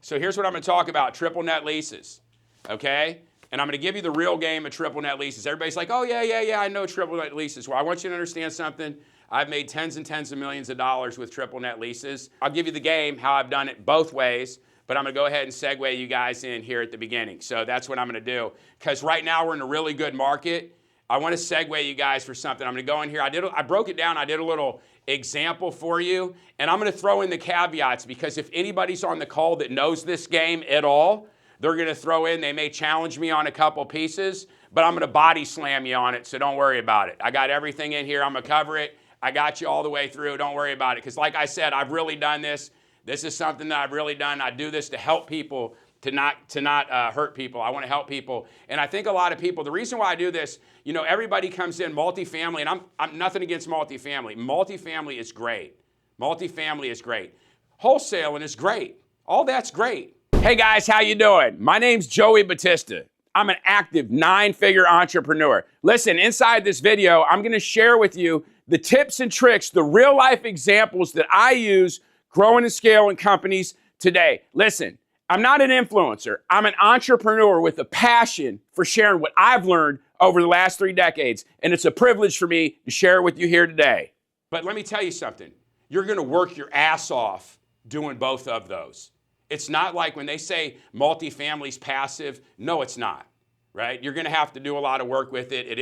So here's what I'm going to talk about, triple net leases, okay? And I'm going to give you the real game of triple net leases. Everybody's like, oh, yeah, I know triple net leases. Well, I want you to understand something. I've made tens and tens of millions of dollars with triple net leases. I'll give you the game, how I've done it both ways, but I'm going to go ahead and segue you guys in here at the beginning. So that's what I'm going to do. Because right now we're in a really good market. I want to segue you guys for something. I'm going to go in here. I broke it down. I did a little example for you. And I'm going to throw in the caveats because if anybody's on the call that knows this game at all, they're going to throw in, they may challenge me on a couple pieces, but I'm going to body slam you on it, so don't worry about it. I got everything in here. I'm going to cover it. I got you all the way through. Don't worry about it. Because like I said, I've really done this. This is something that I've really done. I do this to help people, to not hurt people. I want to help people. And I think a lot of people, the reason why I do this, you know, everybody comes in multifamily, and I'm nothing against multifamily. Multifamily is great. Multifamily is great. Wholesaling is great. All that's great. Hey guys, how you doing? My name's Joey Batista. I'm an active 9-figure entrepreneur. Listen, inside this video, I'm going to share with you the tips and tricks, the real life examples that I use growing and scaling companies today. Listen, I'm not an influencer. I'm an entrepreneur with a passion for sharing what I've learned over the last 3 decades, and it's a privilege for me to share it with you here today. But let me tell you something. You're going to work your ass off doing both of those. It's not like when they say multifamily's passive. No, it's not, right? You're going to have to do a lot of work with it. It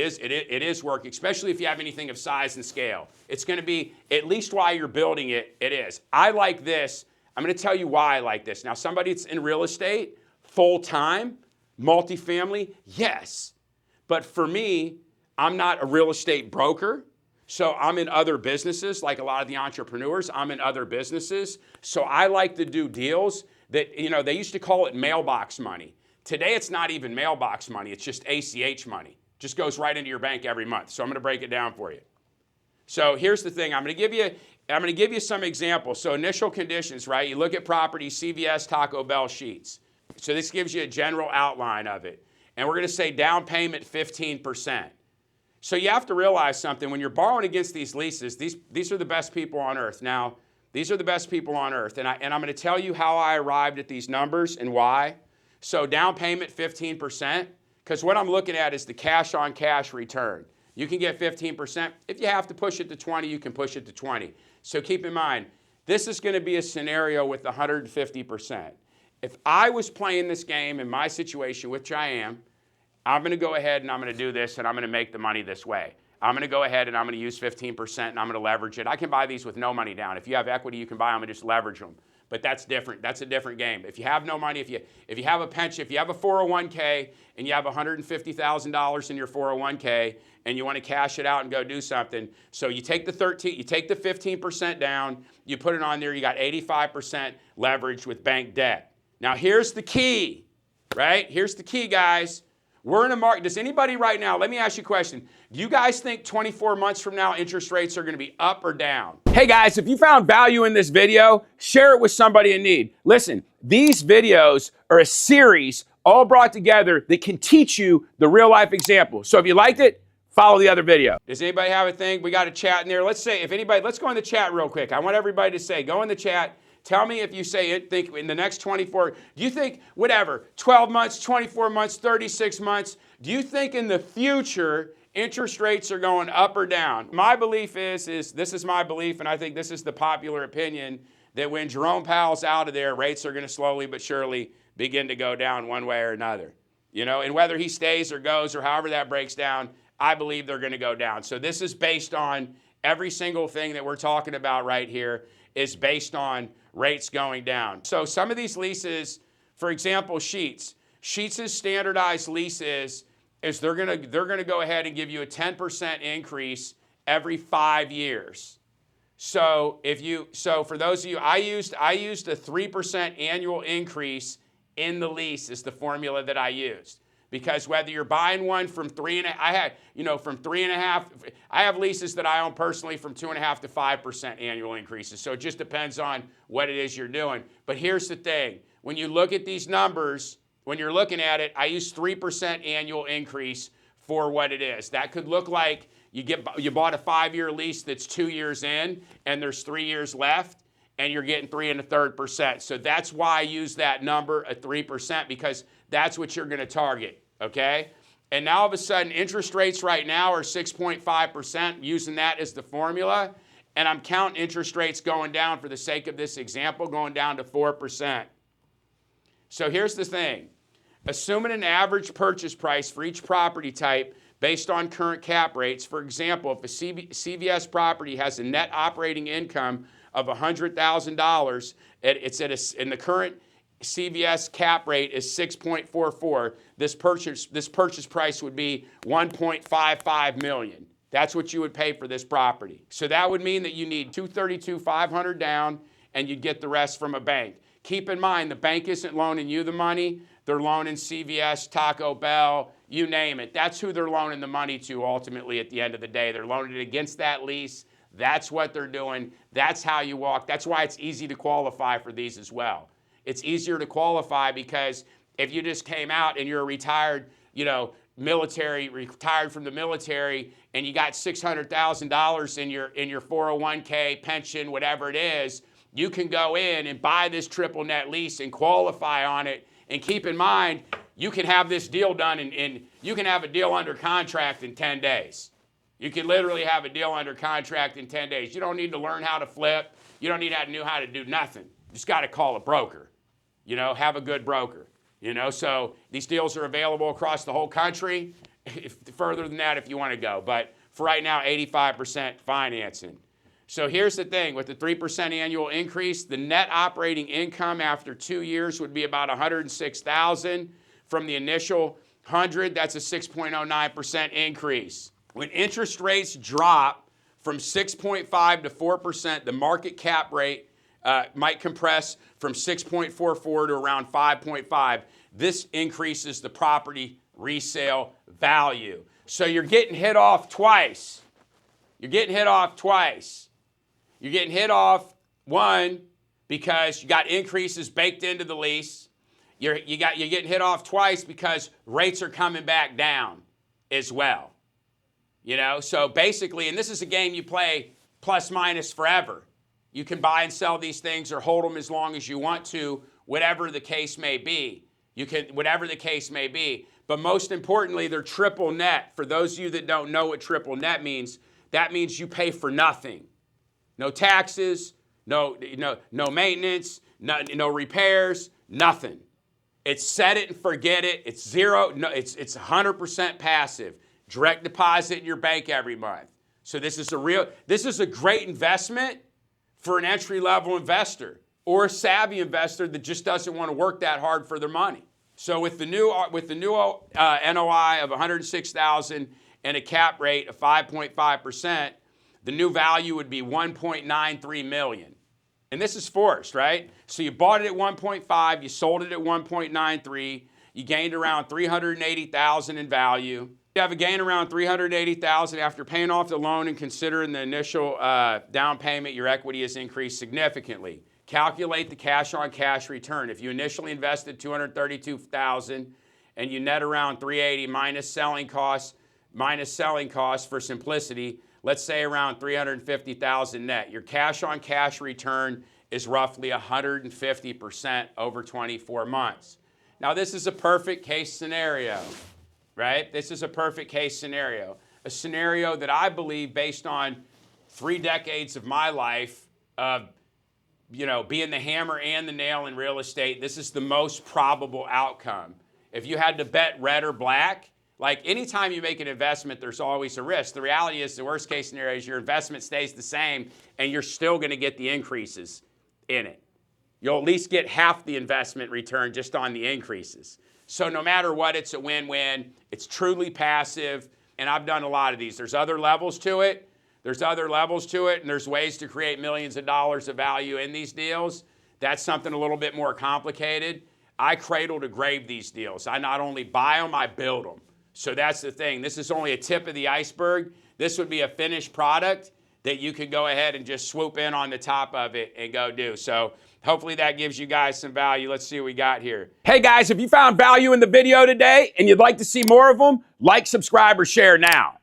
is work, especially if you have anything of size and scale. It's going to be, at least while you're building it, it is. I like this. I'm going to tell you why I like this. Now, somebody that's in real estate, full-time, multifamily, yes. But for me, I'm not a real estate broker. So I'm in other businesses, like a lot of the entrepreneurs. I'm in other businesses. So I like to do deals that, you know, they used to call it mailbox money. Today, it's not even mailbox money. It's just ACH money. Just goes right into your bank every month. So I'm going to break it down for you. So here's the thing. I'm going to give you some examples. So initial conditions, right? You look at property, CVS, Taco Bell sheets. So this gives you a general outline of it. And we're going to say down payment 15%. So you have to realize something. When you're borrowing against these leases, these are the best people on earth. Now, these are the best people on earth. And I'm going to tell you how I arrived at these numbers and why. So down payment 15%, because what I'm looking at is the cash on cash return. You can get 15%. If you have to push it to 20, you can push it to 20. So keep in mind, this is going to be a scenario with 150%. If I was playing this game in my situation, which I am, I'm going to go ahead and I'm going to do this and I'm going to make the money this way. I'm going to go ahead and I'm going to use 15% and I'm going to leverage it. I can buy these with no money down. If you have equity, you can buy them and just leverage them. But that's different. That's a different game. If you have no money, if you have a pension, if you have a 401k and you have $150,000 in your 401k and you want to cash it out and go do something, so you take the 15% down, you put it on there, you got 85% leverage with bank debt. Now here's the key, right? Here's the key, guys. We're in a market. Does anybody right now, let me ask you a question. Do you guys think 24 months from now interest rates are going to be up or down? Hey guys, if you found value in this video, share it with somebody in need. Listen, these videos are a series all brought together that can teach you the real life example. So if you liked it, follow the other video. Does anybody have a thing? We got a chat in there. Let's say, if anybody, let's go in the chat real quick. I want everybody to say, go in the chat. Tell me if you say it, think in the next 24, do you think, whatever, 12 months, 24 months, 36 months, do you think in the future interest rates are going up or down? My belief is this is my belief, and I think this is the popular opinion, that when Jerome Powell's out of there, rates are going to slowly but surely begin to go down one way or another. You know, and whether he stays or goes or however that breaks down, I believe they're going to go down. So this is based on every single thing that we're talking about right here is based on rates going down. So some of these leases, for example, Sheets' standardized leases is they're gonna go ahead and give you a 10% increase every 5 years. So for those of you, I used a 3% annual increase in the lease is the formula that I used. Because whether you're buying one from 3.5, I have leases that I own personally from 2.5 to 5% annual increases. So it just depends on what it is you're doing. But here's the thing. When you look at these numbers, when you're looking at it, I use 3% annual increase for what it is. That could look like you bought a 5-year lease that's 2 years in and there's 3 years left. and you're getting 3.33%. So that's why I use that number at 3%, because that's what you're going to target, okay? And now all of a sudden, interest rates right now are 6.5%, using that as the formula. And I'm counting interest rates going down for the sake of this example, going down to 4%. So here's the thing. Assuming an average purchase price for each property type based on current cap rates, for example, if a CVS property has a net operating income of $100,000, in the current CVS cap rate is 6.44. This purchase price would be $1.55 million. That's what you would pay for this property. So that would mean that you need $232,500 down, and you'd get the rest from a bank. Keep in mind, the bank isn't loaning you the money. They're loaning CVS, Taco Bell, you name it. That's who they're loaning the money to ultimately at the end of the day. They're loaning it against that lease. That's what they're doing. That's how you walk. That's why it's easy to qualify for these as well. It's easier to qualify because if you just came out and you're a retired, retired from the military, and you got $600,000 in your 401k, pension, whatever it is, you can go in and buy this triple net lease and qualify on it. And keep in mind, you can have this deal done you can have a deal under contract in 10 days. You can literally have a deal under contract in 10 days. You don't need to learn how to flip. You don't need to know how to do nothing. You just got to call a broker. Have a good broker. So these deals are available across the whole country. Further than that if you want to go. But for right now, 85% financing. So here's the thing. With the 3% annual increase, the net operating income after 2 years would be about $106,000. From the initial 100, that's a 6.09% increase. When interest rates drop from 6.5 to 4%, the market cap rate might compress from 6.44 to around 5.5. This increases the property resale value. So you're getting hit off twice. You're getting hit off twice. You're getting hit off, one, because you got increases baked into the lease. You're getting hit off twice because rates are coming back down as well. So basically, and this is a game you play plus minus forever. You can buy and sell these things or hold them as long as you want to, whatever the case may be. Whatever the case may be. But most importantly, they're triple net. For those of you that don't know what triple net means, that means you pay for nothing. No taxes, no maintenance, no repairs, nothing. It's set it and forget it. It's zero. No, it's 100% passive. Direct deposit in your bank every month. So this is a great investment for an entry-level investor or a savvy investor that just doesn't want to work that hard for their money. So with the new NOI of $106,000 and a cap rate of 5.5%, the new value would be $1.93 million. And this is forced, right? So you bought it at 1.5, you sold it at 1.93, you gained around $380,000 in value. You have a gain around $380,000 after paying off the loan and considering the initial down payment. Your equity has increased significantly. Calculate the cash-on-cash return. If you initially invested $232,000 and you net around $380 minus selling costs for simplicity, let's say around $350,000 net. Your cash-on-cash return is roughly 150% over 24 months. Now, this is a perfect case scenario, right? This is a perfect case scenario. A scenario that I believe, based on 3 decades of my life of being the hammer and the nail in real estate, this is the most probable outcome. If you had to bet red or black, like anytime you make an investment, there's always a risk. The reality is the worst case scenario is your investment stays the same and you're still going to get the increases in it. You'll at least get half the investment return just on the increases. So no matter what, it's a win-win. It's truly passive, and I've done a lot of these. There's other levels to it. And there's ways to create millions of dollars of value in these deals. That's something a little bit more complicated. I cradle to grave these deals. I not only buy them, I build them. So that's the thing. This is only a tip of the iceberg. This would be a finished product that you could go ahead and just swoop in on the top of it and go do. So hopefully that gives you guys some value. Let's see what we got here. Hey guys, if you found value in the video today and you'd like to see more of them, like, subscribe, or share now.